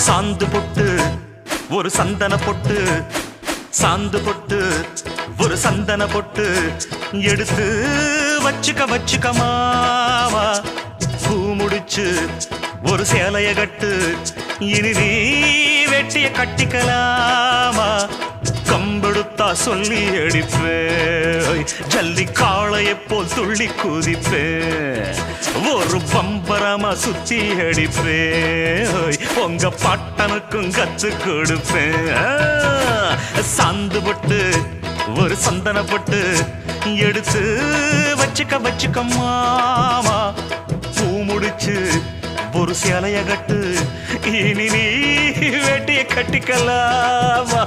சாந்து பொட்டு ஒரு சந்தன பொட்டு, சாந்து பொட்டு ஒரு சந்தன பொட்டு எடுத்து வச்சுக்க மாமா. பூ முடிச்சு ஒரு சேலைய கட்டு, இனி நீ வெட்டிய கட்டிக்கலாமா. கம்பெடுத்தா சொல்லி அடிப்பேன், ஜல்லி காளையை போல் துள்ளி குதிப்பேன், ஒரு பம்பரமா சுத்தி அடிப்பேன், உங்க பாட்டனுக்கும் கத்து கொடுப்பேன். சாந்து பொட்டு ஒரு சந்தன பொட்டு எடுத்து வச்சுக்க மாமா. பூ முடிச்சு ஒரு சேலைய கட்டு, இனி நீ வெட்டிய கட்டிக்கலாமா.